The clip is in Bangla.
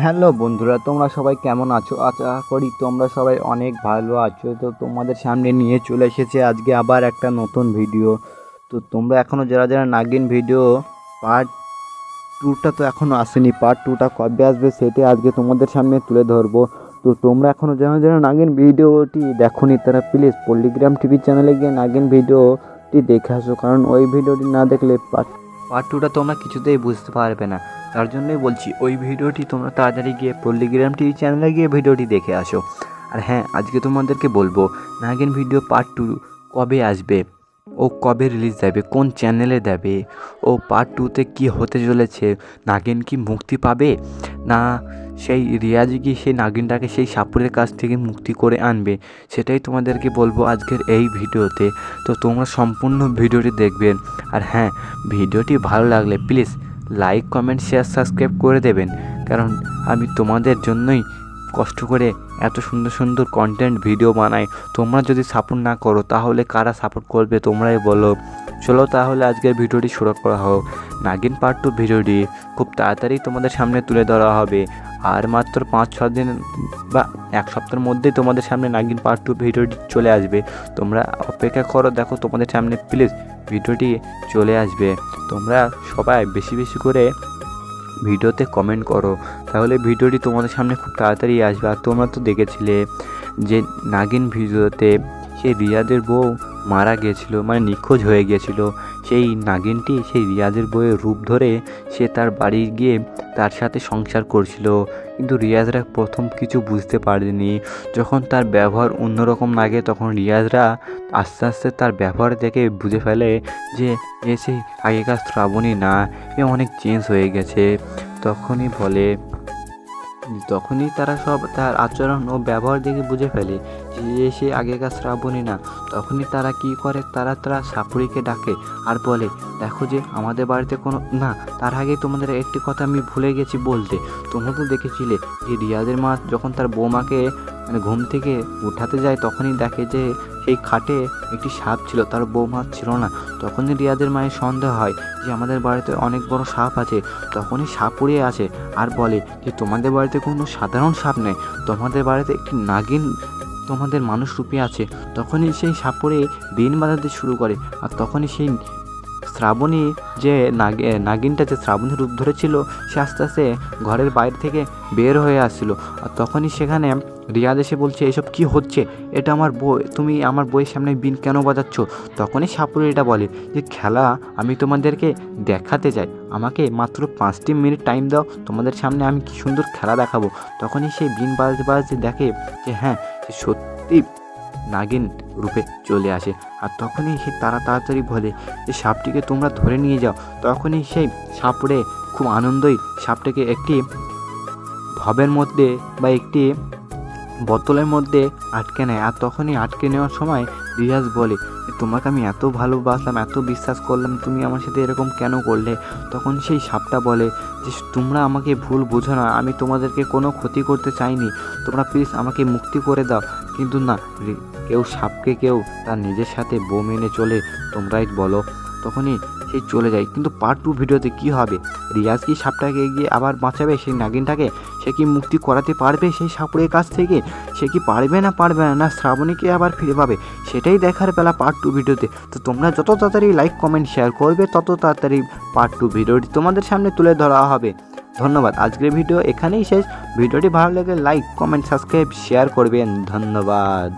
হ্যালো বন্ধুরা, তোমরা সবাই কেমন আছো? আশা করি তোমরা সবাই অনেক ভালো আছো। তো তোমাদের সামনে নিয়ে চলে এসেছে আজকে আবার একটা নতুন ভিডিও। তো তোমরা এখনও যারা যারা নাগিন ভিডিও পার্ট টুটা তো এখনও আসেনি, পার্ট টুটা কবে আসবে সেটা আজকে তোমাদের সামনে তুলে ধরবো। তো তোমরা এখনও যারা যারা নাগিন ভিডিওটি দেখোনি তারা প্লিজ পল্লিগ্রাম টিভি চ্যানেলে গিয়ে নাগিন ভিডিওটি দেখে আসো, কারণ ওই ভিডিওটি না দেখলে পার্ট টুটা তোমরা কিছুতেই বুঝতে পারবে না। তার জন্যই বলছি ওই ভিডিওটি তোমরা তাড়াতাড়ি গিয়ে পল্লিগ্রাম টিভি চ্যানেলে গিয়ে ভিডিওটি দেখে আসো। আর হ্যাঁ, আজকে তোমাদেরকে বলবো নাগিন ভিডিও পার্ট টু কবে আসবে, ও কবে রিলিজ দেবে, কোন চ্যানেলে দেবে, ও পার্ট টুতে কী হতে চলেছে, নাগিন কি মুক্তি পাবে, না সেই রিয়াজি কি সেই নাগিনটাকে সেই সাপুরের কাছ থেকে মুক্তি করে আনবে, সেটাই তোমাদেরকে বলবো আজকের এই ভিডিওতে। তো তোমরা সম্পূর্ণ ভিডিওটি দেখবেন। আর হ্যাঁ, ভিডিওটি ভালো লাগলে please like comment share subscribe করে দেবেন, কারণ আমি তোমাদের জন্যই কষ্ট করে এত সুন্দর সুন্দর কন্টেন্ট ভিডিও বানাই। তোমরা যদি সাপোর্ট না করো তাহলে কারা সাপোর্ট করবে তোমরাই বলো। চলো তাহলে আজকের ভিডিওটি শুরু করা হোক। নাগিন পার্ট টু ভিডিওটি খুব তাড়াতাড়ি তোমাদের সামনে তুলে ধরা হবে। আর মাত্র 5-6 দিন বা এক সপ্তাহের মধ্যেই তোমাদের সামনে নাগিন পার্ট টু ভিডিওটি চলে আসবে। তোমরা অপেক্ষা করো, দেখো তোমাদের সামনে প্লিজ ভিডিওটি চলে আসবে। তোমরা সবাই বেশি বেশি করে ভিডিওতে কমেন্ট করো, তাহলে ভিডিওটি তোমাদের সামনে খুব তাড়াতাড়ি আসবে। আর তোমরা তো দেখেছিলে যে নাগিন ভিডিওতে সেই রিয়াজের বউ মারা গিয়েছিল, মানে নিখোঁজ হয়ে গিয়েছিল। সেই নাগিনটি সেই রিয়াজের বউয়ের রূপ ধরে সে তার বাড়ি গিয়ে তার সাথে সংসার করছিল, কিন্তু রিয়াজরা প্রথম কিছু বুঝতে পারেনি। যখন তার ব্যবহার অন্যরকম লাগে তখন রিয়াজরা আস্তে আস্তে তার ব্যবহার দেখে বুঝে ফেলে যে এ সেই আগেকার শ্রাবণী না, এ অনেক চেঞ্জ হয়ে গেছে। তখনই তারা সব তার আচরণ ও ব্যবহার দেখে বুঝে ফেলে যে সে আগেকার শ্রাবণী না। তখনই তারা কি করে, তারা সাপুড়িকে ডাকে আর বলে, দেখো যে আমাদের বাড়িতে কোনো না। তার আগে তোমাদের একটি কথা আমি ভুলে গেছি বলতে। তোমরা তো দেখেছিলে যে রিয়াজের মা যখন তার বৌমাকে মানে ঘুম থেকে উঠাতে যায় তখনই দেখে যে সেই খাটে একটি সাপ ছিল, তার বৌমা ছিল না। তখনই রিয়াজের মায়ের সন্দেহ হয় যে আমাদের বাড়িতে অনেক বড় সাপ আছে। তখনই সাপুড়ে আসে আর বলে যে তোমাদের বাড়িতে কোনো সাধারণ সাপ নেই, তোমাদের বাড়িতে একটি নাগিন তোমাদের মানুষ রূপে আছে। তখনই সেই সাপুড়ে বিন বাজাতে শুরু করে। আর তখনই সেই শ্রাবণী যে নাগিনটা যে শ্রাবণীর রূপ ধরেছিল সে আস্তে আস্তে ঘরের বাইরে থেকে বের হয়ে আসছিল। আর তখনই সেখানে রিয়াজ এসে বলছে, এসব কি হচ্ছে, এটা আমার বই, তুমি আমার বইয়ের সামনে বিন কেন বাজাচ্ছ? তখনই সাপুড়ে এটা বলে যে খেলা আমি তোমাদেরকে দেখাতে চাই, আমাকে মাত্র 5টি মিনিট টাইম দাও, তোমাদের সামনে আমি কি সুন্দর খেলা দেখাবো। তখনই সেই বিন বাজাতে বাজাতে দেখে যে হ্যাঁ, সে সত্যি নাগিন রূপে চলে আসে। আর তখনই সে তাড়াতাড়ি বলে যে সাপটিকে তোমরা ধরে নিয়ে যাও। তখনই সেই সাপুড়ে খুব আনন্দই সাপটাকে একটি ভবের মধ্যে বা একটি বোতলের মধ্যে আটকে নেয়। আর তখনই আটকে নেওয়ার সময় রিয়াজ বলে, তোমাকে আমি এত ভালোবাসলাম, এত বিশ্বাস করলাম, তুমি আমার সাথে এরকম কেন করলে? তখন সেই সাপটা বলে যে তোমরা আমাকে ভুল বোঝো না, আমি তোমাদেরকে কোনো ক্ষতি করতে চাইনি, তোমরা প্লিজ আমাকে মুক্তি করে দাও। কিন্তু না, কেউ সাপকে কেউ তার নিজের সাথে বউ মেনে চলে, তোমরাই বলো। তখনই সেই চলে যায়। কিন্তু পার্ট টু ভিডিওতে কী হবে? রিয়াজ কি সাপটাকে গিয়ে আবার বাঁচাবে সেই নাগিনটাকে? সে কি মুক্তি করাতে পারবে সেই সাপুড়ের কাছ থেকে? সে কি পারবে না না শ্রাবণীকে আবার ফিরে পাবে? সেটাই দেখার বেলা পার্ট টু ভিডিওতে। তো তোমরা যত তাড়াতাড়ি লাইক কমেন্ট শেয়ার করবে তত তাড়াতাড়ি পার্ট টু ভিডিওটি তোমাদের সামনে তুলে ধরা হবে। ধন্যবাদ। আজকের ভিডিও এখানেই শেষ। ভিডিওটি ভালো লাগলে লাইক কমেন্ট সাবস্ক্রাইব শেয়ার করবেন। ধন্যবাদ।